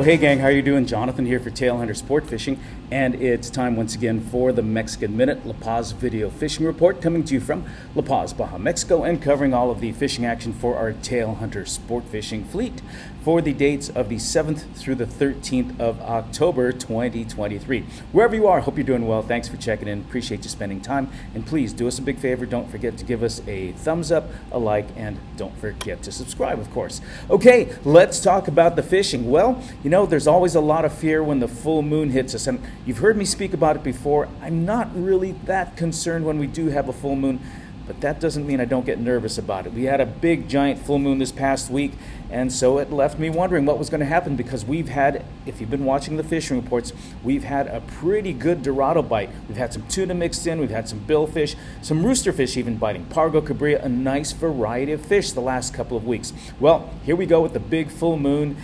Well, hey gang, how you doing? Jonathan here for Tailhunter Sportfishing, and it's time once again for the Mexican Minute, La Paz Video Fishing Report, coming to you from La Paz, Baja, Mexico, and covering all of the fishing action for our Tailhunter Sportfishing fleet for the dates of the 7th through the 13th of October 2023. Wherever you are, hope you're doing well. Thanks for checking in. Appreciate you spending time, and please do us a big favor. Don't forget to give us a thumbs up, a like, and don't forget to subscribe, of course. Okay, let's talk about the fishing. Well, you know, there's always a lot of fear when the full moon hits us, and you've heard me speak about it before. I'm not really that concerned when we do have a full moon, but that doesn't mean I don't get nervous about it. We had a big, giant full moon this past week, and so it left me wondering what was going to happen, because we've had, if you've been watching the fishing reports, we've had a pretty good Dorado bite. We've had some tuna mixed in, we've had some billfish, some roosterfish even biting, pargo, cabria, a nice variety of fish the last couple of weeks. Well, here we go with the big full moon,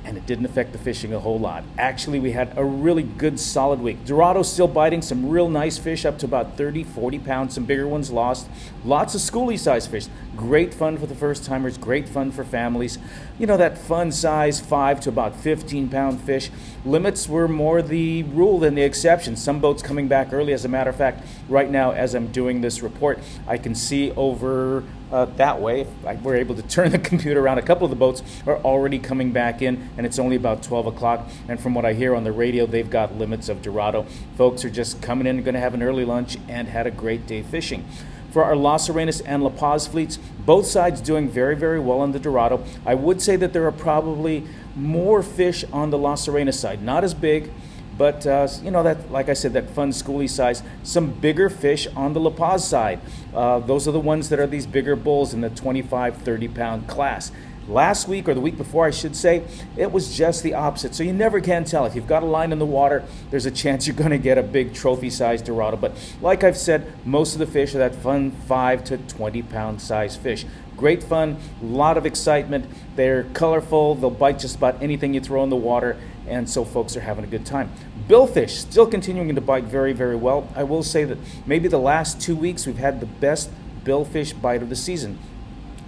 and it didn't affect the fishing a whole lot. Actually, we had a really good, solid week. Dorado still biting, some real nice fish up to about 30, 40 pounds, some bigger ones lost. Lots of schoolie-sized fish. Great fun for the first-timers, great fun for families. You know, that fun size 5 to about 15-pound fish. Limits were more the rule than the exception. Some boats coming back early. As a matter of fact, right now, as I'm doing this report, I can see over that way. If I were able to turn the computer around, a couple of the boats are already coming back in, and it's only about 12 o'clock. And from what I hear on the radio, they've got limits of Dorado. Folks are just coming in and going to have an early lunch and had a great day fishing. For our Las Arenas and La Paz fleets, both sides doing very, very well on the Dorado. I would say that there are probably more fish on the Las Arenas side. Not as big, but you know, that, like I said, that fun schoolie size. Some bigger fish on the La Paz side. Those are the ones that are these bigger bulls in the 25, 30-pound class. Last week, or the week before I should say, it was just the opposite. So you never can tell. If you've got a line in the water, there's a chance you're going to get a big trophy-sized Dorado. But like I've said, most of the fish are that fun 5 to 20-pound size fish. Great fun, a lot of excitement. They're colorful. They'll bite just about anything you throw in the water, and so folks are having a good time. Billfish still continuing to bite very, very well. I will say that maybe the last 2 weeks we've had the best billfish bite of the season.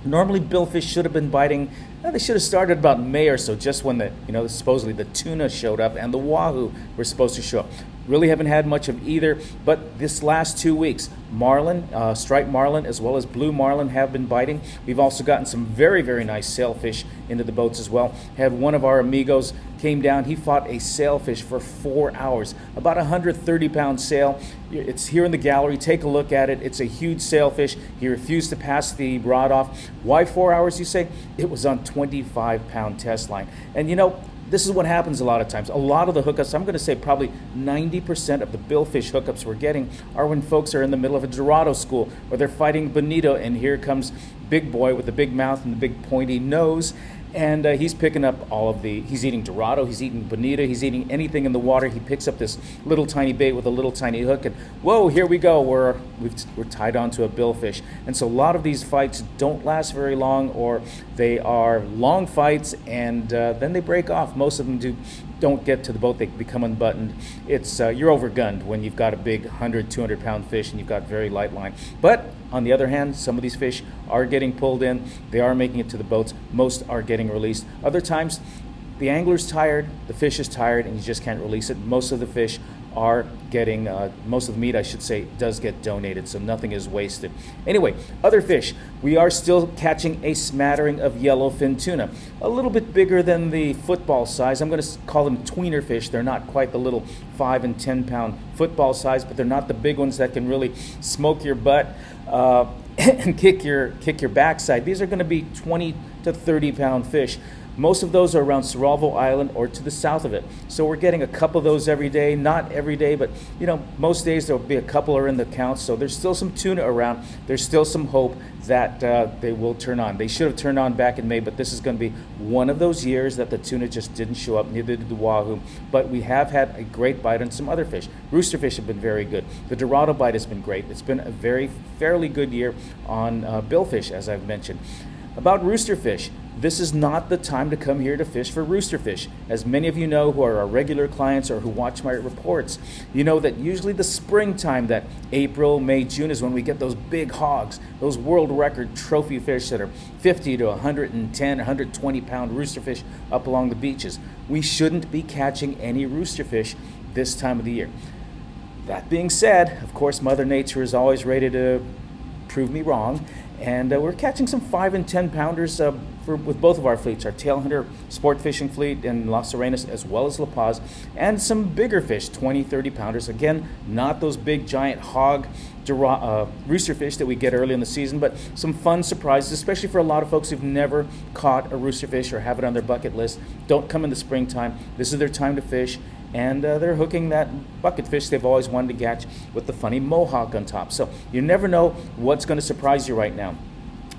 Normally, billfish should have been biting. They should have started about May or so, just when supposedly the tuna showed up and the wahoo were supposed to show up. Really haven't had much of either, but this last 2 weeks, marlin, striped marlin, as well as blue marlin have been biting. We've also gotten some very, very nice sailfish into the boats as well. Had one of our amigos came down. He fought a sailfish for 4 hours, about 130-pound sail. It's here in the gallery. Take a look at it. It's a huge sailfish. He refused to pass the rod off. Why 4 hours, you say? It was on 25-pound test line. And you know, this is what happens a lot of times. A lot of the hookups, I'm going to say probably 90% of the billfish hookups we're getting are when folks are in the middle of a Dorado school, or they're fighting bonito, and here comes big boy with the big mouth and the big pointy nose. And he's picking up he's eating Dorado, he's eating bonita, he's eating anything in the water. He picks up this little tiny bait with a little tiny hook, and whoa, here we go. We're tied onto a billfish. And so a lot of these fights don't last very long, or they are long fights, and then they break off. Most of them don't get to the boat. They become unbuttoned. It's you're overgunned when you've got a big 100, 200-pound fish and you've got very light line. But on the other hand, some of these fish are getting pulled in. They are making it to the boats. Most are getting released. Other times, the angler's tired, the fish is tired, and you just can't release it. Most of the fish are getting, most of the meat, I should say, does get donated, so nothing is wasted. Anyway, other fish. We are still catching a smattering of yellowfin tuna. A little bit bigger than the football size. I'm going to call them tweener fish. They're not quite the little 5 and 10-pound football size, but they're not the big ones that can really smoke your butt and kick your backside. These are going to be 20 to 30-pound fish. Most of those are around Cerralvo Island or to the south of it. So we're getting a couple of those every day. Not every day, but you know, most days there'll be a couple are in the count. So there's still some tuna around. There's still some hope that they will turn on. They should have turned on back in May, but this is going to be one of those years that the tuna just didn't show up, neither did the wahoo. But we have had a great bite on some other fish. Roosterfish have been very good. The Dorado bite has been great. It's been a fairly good year on billfish, as I've mentioned. About roosterfish, this is not the time to come here to fish for roosterfish. As many of you know who are our regular clients or who watch my reports, you know that usually the springtime, that April, May, June, is when we get those big hogs, those world record trophy fish that are 50 to 110, 120 pound roosterfish up along the beaches. We shouldn't be catching any roosterfish this time of the year. That being said, of course, Mother Nature is always ready to prove me wrong, and we're catching some 5 and 10 pounders with both of our fleets, our Tailhunter Sportfishing fleet in Las Arenas as well as La Paz, and some bigger fish, 20, 30 pounders. Again, not those big giant hog rooster fish that we get early in the season, but some fun surprises, especially for a lot of folks who've never caught a rooster fish or have it on their bucket list. Don't come in the springtime. This is their time to fish, and they're hooking that bucket fish they've always wanted to catch with the funny mohawk on top. So you never know what's going to surprise you right now.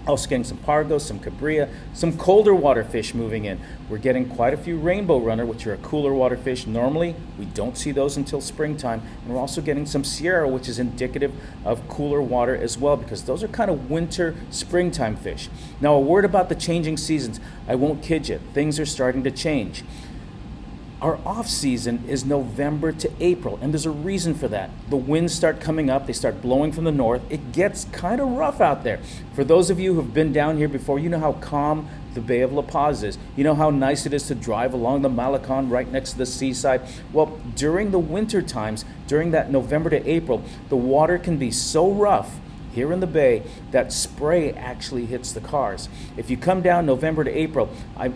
Also getting some pargo, some cabria, some colder water fish moving in. We're getting quite a few rainbow runner, which are a cooler water fish. Normally, we don't see those until springtime. And we're also getting some Sierra, which is indicative of cooler water as well, because those are kind of winter, springtime fish. Now, a word about the changing seasons. I won't kid you, things are starting to change. Our off season is November to April, and there's a reason for that. The winds start coming up, they start blowing from the north. It gets kind of rough out there. For those of you who've been down here before, you know how calm the Bay of La Paz is. You know how nice it is to drive along the Malecon right next to the seaside. Well, during the winter times, during that November to April, the water can be so rough here in the bay that spray actually hits the cars. If you come down November to April, I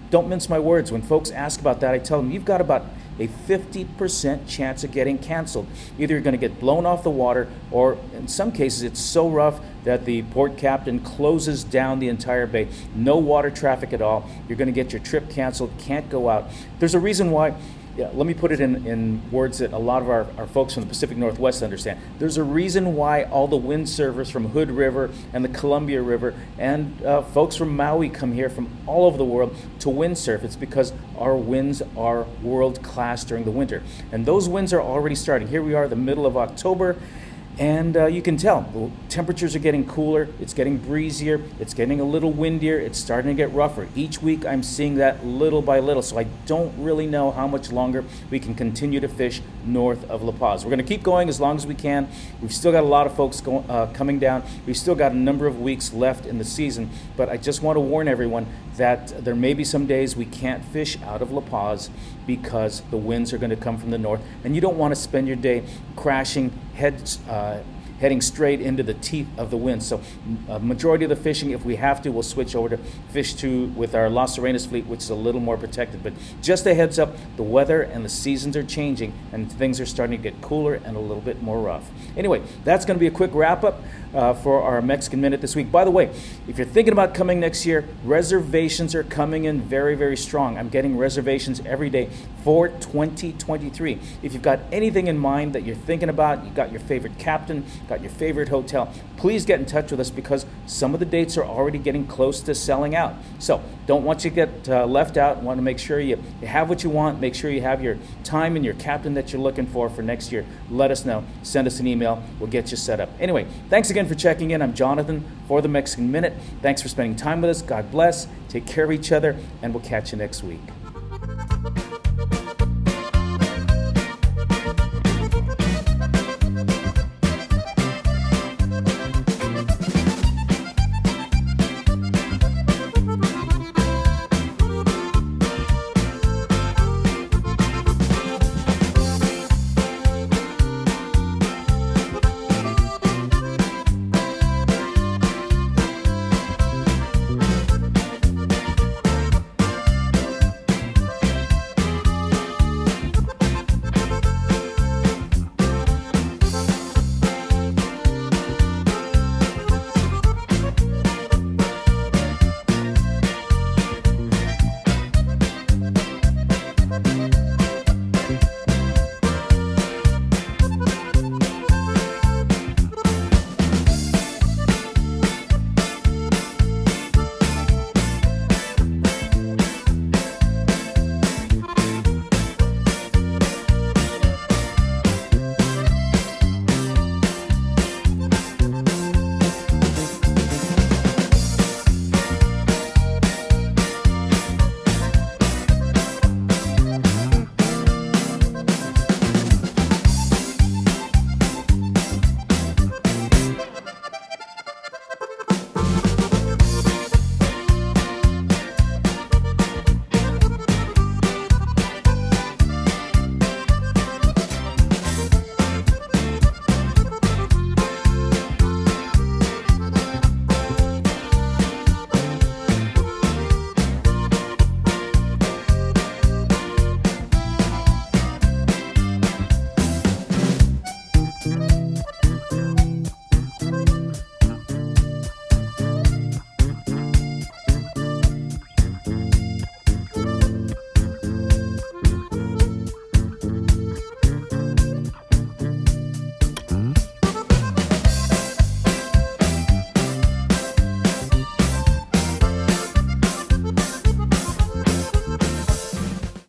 don't mince my words. When folks ask about that, I tell them you've got about a 50% chance of getting canceled. Either you're going to get blown off the water, or in some cases it's so rough that the port captain closes down the entire bay. No water traffic at all. You're going to get your trip canceled, can't go out. There's a reason why. Yeah, let me put it in words that a lot of our folks from the Pacific Northwest understand. There's a reason why all the windsurfers from Hood River and the Columbia River and folks from Maui come here from all over the world to windsurf. It's because our winds are world class during the winter. And those winds are already starting. Here we are, the middle of October. And you can tell the temperatures are getting cooler, it's getting breezier, it's getting a little windier, it's starting to get rougher. Each week I'm seeing that little by little, so I don't really know how much longer we can continue to fish north of La Paz. We're going to keep going as long as we can. We've still got a lot of folks coming down. We've still got a number of weeks left in the season, but I just want to warn everyone that there may be some days we can't fish out of La Paz because the winds are going to come from the north, and you don't want to spend your day crashing heading straight into the teeth of the wind. So a majority of the fishing, if we have to, we'll switch over to fish with our Las Arenas fleet, which is a little more protected. But just a heads up, the weather and the seasons are changing, and things are starting to get cooler and a little bit more rough. Anyway, that's going to be a quick wrap up for our Mexican Minute this week. By the way, if you're thinking about coming next year, reservations are coming in very, very strong. I'm getting reservations every day for 2023. If you've got anything in mind that you're thinking about, you've got your favorite captain, got your favorite hotel, please get in touch with us, because some of the dates are already getting close to selling out. So don't want you to get left out. Want to make sure you have what you want, make sure you have your time and your captain that you're looking for next year. Let us know. Send us an email. We'll get you set up. Anyway, thanks again for checking in. I'm Jonathan for the Mexican Minute. Thanks for spending time with us. God bless. Take care of each other, and we'll catch you next week.